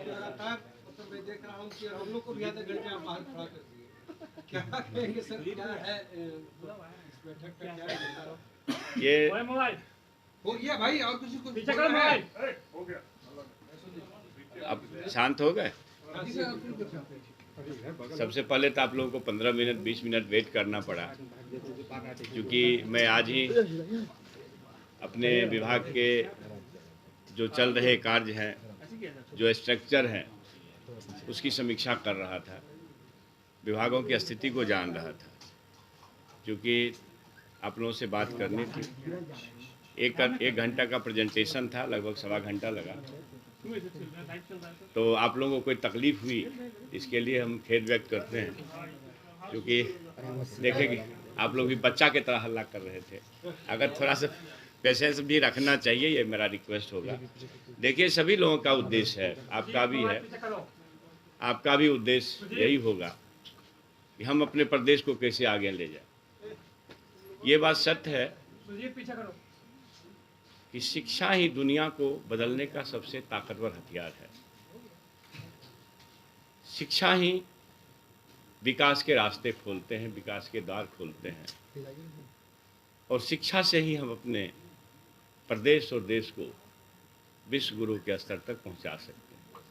लगातार मतलब मैं देख रहा हूँ कि हम लोग को भी आधे घंटे आप बाहर खड़ा कर दिए, क्या कहेंगे सर, क्या है इस बैठक का क्या एजेंडा? ये हो गया भाई, और किसी को हो गया। अब शांत हो गए। सबसे पहले तो आप लोगों को 15 मिनट 20 मिनट वेट करना पड़ा, क्योंकि मैं आज ही अपने विभाग के जो चल रहे कार्य हैं, जो स्ट्रक्चर हैं, उसकी समीक्षा कर रहा था, विभागों की स्थिति को जान रहा था, क्योंकि आप लोगों से बात करनी थी। एक घंटा का प्रेजेंटेशन था, लगभग सवा घंटा लगा। तो आप लोगों को कोई तकलीफ हुई, इसके लिए हम खेद व्यक्त करते हैं, क्योंकि देखें कि आप लोग भी बच्चा की तरह हल्ला कर रहे थे। अगर थोड़ा सा पेशेंस भी रखना चाहिए, ये मेरा रिक्वेस्ट होगा। देखिए, सभी लोगों का उद्देश्य है, आपका भी है, आपका भी उद्देश्य यही होगा कि हम अपने प्रदेश को कैसे आगे ले जाए। ये बात सत्य है कि शिक्षा ही दुनिया को बदलने का सबसे ताकतवर हथियार है। शिक्षा ही विकास के रास्ते खोलते हैं, विकास के द्वार खोलते हैं, और शिक्षा से ही हम अपने प्रदेश और देश को विश्व गुरु के स्तर तक पहुंचा सकते हैं।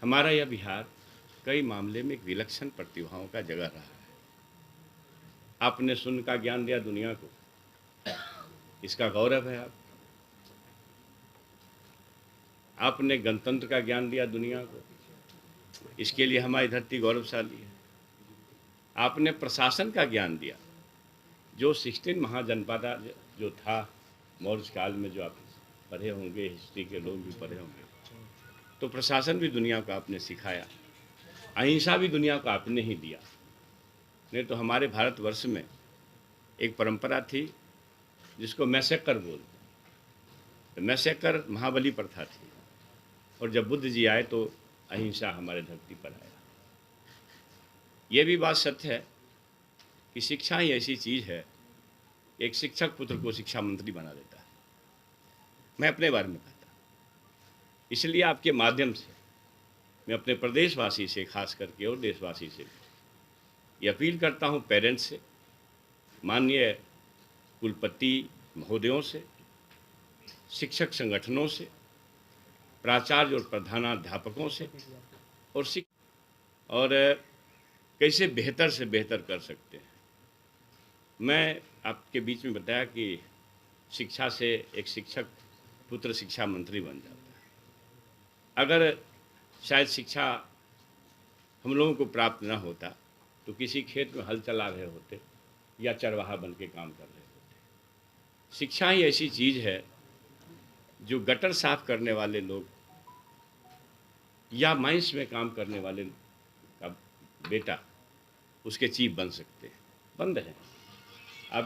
हमारा यह बिहार कई मामले में एक विलक्षण प्रतिभाओं का जगह रहा है। आपने शून्य का ज्ञान दिया दुनिया को, इसका गौरव है। आपने गणतंत्र का ज्ञान दिया दुनिया को, इसके लिए हमारी धरती गौरवशाली है। आपने प्रशासन का ज्ञान दिया, जो 16 महाजनपद जो था मौर्य काल में, जो आप पढ़े होंगे, हिस्ट्री के लोग भी पढ़े होंगे, तो प्रशासन भी दुनिया को आपने सिखाया। अहिंसा भी दुनिया को आपने ही दिया। नहीं तो हमारे भारतवर्ष में एक परंपरा थी जिसको मैसेकर बोलते, तो मैसेकर महाबली प्रथा थी, और जब बुद्ध जी आए तो अहिंसा हमारे धरती पर आया। ये भी बात सत्य है कि शिक्षा ही ऐसी चीज़ है, एक शिक्षक पुत्र को शिक्षा मंत्री बना देता है। मैं अपने बारे में कहता, इसलिए आपके माध्यम से मैं अपने प्रदेशवासी से खास करके और देशवासी से ये अपील करता हूँ, पेरेंट्स से, माननीय कुलपति महोदयों से, शिक्षक संगठनों से, प्राचार्य और प्रधानाध्यापकों से, और कैसे बेहतर से बेहतर कर सकते हैं। मैं आपके बीच में बताया कि शिक्षा से एक शिक्षक पुत्र शिक्षा मंत्री बन जाता है। अगर शायद शिक्षा हम लोगों को प्राप्त न होता तो किसी खेत में हल चला रहे होते या चरवाहा बन के काम कर रहे होते। शिक्षा ही ऐसी चीज़ है जो गटर साफ करने वाले लोग या माइंस में काम करने वाले का बेटा उसके चीफ बन सकते हैं। बंद है, आप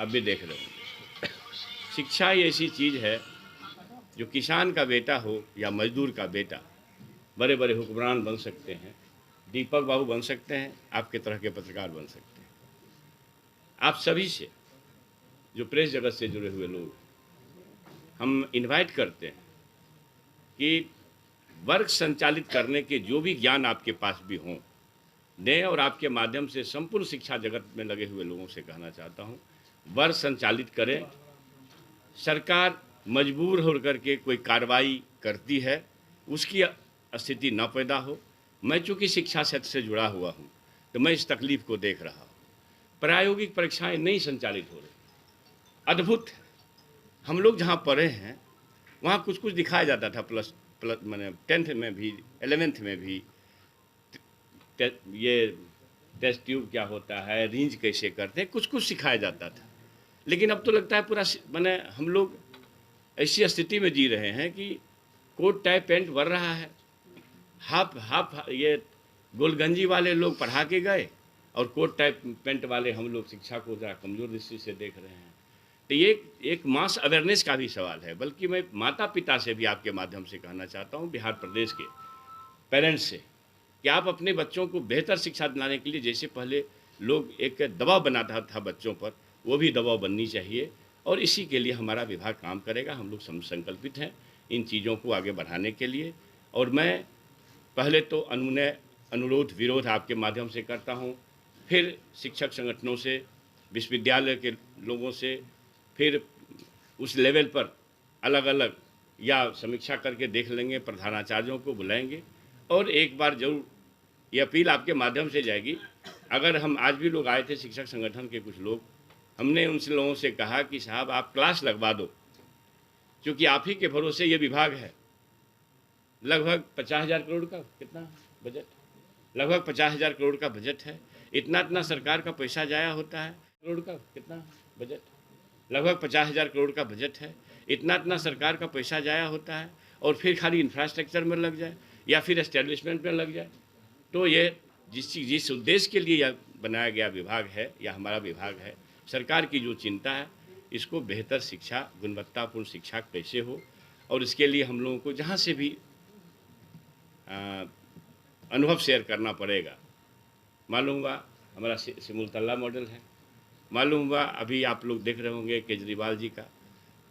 भी देख रहे होंगे। शिक्षा ही ऐसी चीज़ है जो किसान का बेटा हो या मजदूर का बेटा बड़े बड़े हुक्मरान बन सकते हैं, दीपक बाबू बन सकते हैं, आपके तरह के पत्रकार बन सकते हैं। आप सभी से, जो प्रेस जगत से जुड़े हुए लोग, हम इनवाइट करते हैं कि वर्ग संचालित करने के जो भी ज्ञान आपके पास भी हों दें, और आपके माध्यम से संपूर्ण शिक्षा जगत में लगे हुए लोगों से कहना चाहता हूं, वर्ग संचालित करें। सरकार मजबूर होकर के कोई कार्रवाई करती है, उसकी स्थिति न पैदा हो। मैं चूँकि शिक्षा क्षेत्र से जुड़ा हुआ हूँ तो मैं इस तकलीफ को देख रहा हूँ। प्रायोगिक परीक्षाएं नहीं संचालित हो रही, अद्भुत है। हम लोग जहाँ पढ़े हैं वहाँ कुछ कुछ दिखाया जाता था, प्लस मैंने 10th में भी 11th में भी, ये टेस्ट ट्यूब क्या होता है, रेंज कैसे करते हैं, कुछ कुछ सिखाया जाता था। लेकिन अब तो लगता है पूरा मैंने हम लोग ऐसी स्थिति में जी रहे हैं कि कोट टाई पैंट बढ़ रहा है, हाफ ये गोलगंजी वाले लोग पढ़ा के गए और कोट टाई पैंट वाले हम लोग शिक्षा को ज़रा कमज़ोर दृष्टि से देख रहे हैं। तो ये एक मास अवेयरनेस का भी सवाल है। बल्कि मैं माता पिता से भी आपके माध्यम से कहना चाहता हूँ, बिहार प्रदेश के पेरेंट्स से, कि आप अपने बच्चों को बेहतर शिक्षा दिलाने के लिए, जैसे पहले लोग एक दबाव बनाता था बच्चों पर, वो भी दबाव बननी चाहिए। और इसी के लिए हमारा विभाग काम करेगा। हम लोग संकल्पित हैं इन चीज़ों को आगे बढ़ाने के लिए। और मैं पहले तो अनुरोध विरोध आपके माध्यम से करता हूँ, फिर शिक्षक संगठनों से, विश्वविद्यालय के लोगों से, फिर उस लेवल पर अलग अलग या समीक्षा करके देख लेंगे, प्रधानाचार्यों को बुलाएंगे और एक बार जरूर ये अपील आपके माध्यम से जाएगी। अगर हम आज भी लोग आए थे शिक्षक संगठन के कुछ लोग, हमने उनसे लोगों से कहा कि साहब आप क्लास लगवा दो, क्योंकि आप ही के भरोसे ये विभाग है। लगभग 50,000 करोड़ का कितना बजट, लगभग 50,000 करोड़ का बजट है। इतना सरकार का पैसा जाया होता है। करोड़ का कितना बजट, लगभग 50,000 करोड़ का बजट है। इतना सरकार का पैसा जाया होता है और फिर खाली इंफ्रास्ट्रक्चर में लग जाए या फिर एस्टेब्लिशमेंट में लग जाए। तो ये जिस उद्देश्य के लिए यह बनाया गया विभाग है या हमारा विभाग है, सरकार की जो चिंता है, इसको बेहतर शिक्षा, गुणवत्तापूर्ण शिक्षा कैसे हो, और इसके लिए हम लोगों को जहाँ से भी अनुभव शेयर करना पड़ेगा। मालूम हुआ हमारा सिमुलतला मॉडल है, मालूम हुआ अभी आप लोग देख रहे होंगे केजरीवाल जी का।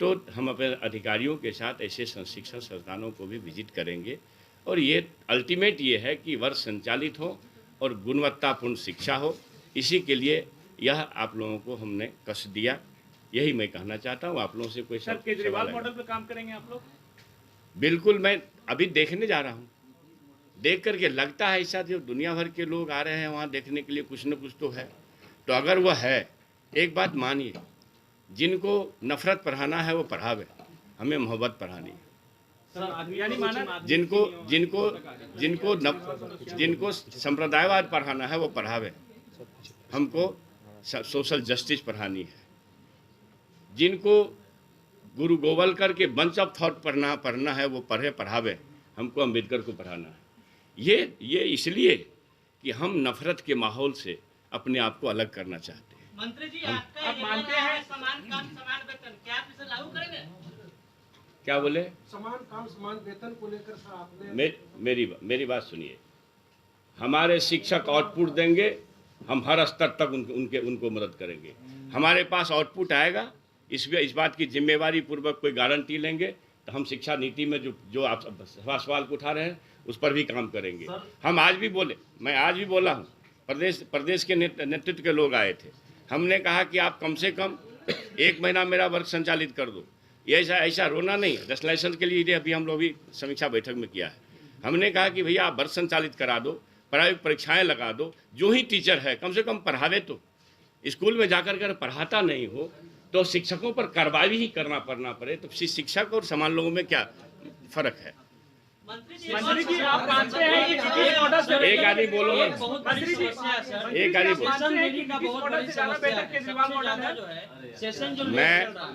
तो हम अपने अधिकारियों के साथ ऐसे शिक्षण संस्थानों को भी विजिट करेंगे और ये अल्टीमेट ये है कि वर्ग संचालित हो और गुणवत्तापूर्ण शिक्षा हो। इसी के लिए यह आप लोगों को हमने कष्ट दिया, यही मैं कहना चाहता हूँ। आप लोगों से कोई सर केजरीवाल मॉडल पर काम करेंगे आप लोग? बिल्कुल, मैं अभी देखने जा रहा हूँ। देख करके लगता है ऐसा, जो दुनिया भर के लोग आ रहे हैं वहाँ देखने के लिए, कुछ न कुछ तो है। तो अगर वह है, एक बात मानिए, जिनको नफरत पढ़ाना है वो पढ़ावे, हमें मोहब्बत पढ़ानी है। जिनको संप्रदायवाद पढ़ाना है वो पढ़ावे, हमको सोशल जस्टिस पढ़ानी है। जिनको गुरु गोवलकर के बंच ऑफ थॉट पढ़ना है वो पढ़ावे, हमको अम्बेडकर को पढ़ाना है। ये इसलिए कि हम नफरत के माहौल से अपने आप को अलग करना चाहते हैं। मंत्री जी, आप मानते हैं समान काम समान वेतन, क्या आप इसे लागू करेंगे? क्या बोले? समान काम समान वेतन को लेकर सर आपने मेरी बात सुनिए। हमारे शिक्षक आउटपुट देंगे, हम हर स्तर तक उनको मदद करेंगे। हमारे पास आउटपुट आएगा, इस बात की जिम्मेवारी पूर्वक कोई गारंटी लेंगे, तो हम शिक्षा नीति में जो आप सवाल को उठा रहे हैं उस पर भी काम करेंगे। हम आज भी बोले, मैं आज भी बोला हूँ, प्रदेश के नेतृत्व के लोग आए थे, हमने कहा कि आप कम से कम 1 महीना मेरा वर्ग संचालित कर दो। ये ऐसा रोना नहीं है। 10 लाइसेंस के लिए अभी हम लोग भी समीक्षा बैठक में किया है। हमने कहा कि भैया आप वर्ग संचालित करा दो, प्रायोगिक परीक्षाएं लगा दो, जो ही टीचर है कम से कम पढ़ावे। तो स्कूल में जाकर कर पढ़ाता नहीं हो तो शिक्षकों पर कार्रवाई ही करना पड़े, तो शिक्षक और समान लोगों में क्या फ़र्क है? मंत्री जी, आप मानते हैं कि एक आदमी बोलो, एक आदमी बोलो।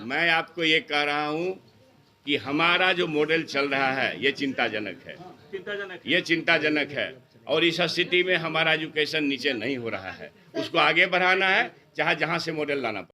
मैं आपको ये कह रहा हूँ कि हमारा जो मॉडल चल रहा है ये चिंताजनक है, ये चिंताजनक है। और इस स्थिति में हमारा एजुकेशन नीचे नहीं हो रहा है, उसको आगे बढ़ाना है, चाहे जहाँ से मॉडल लाना पड़े।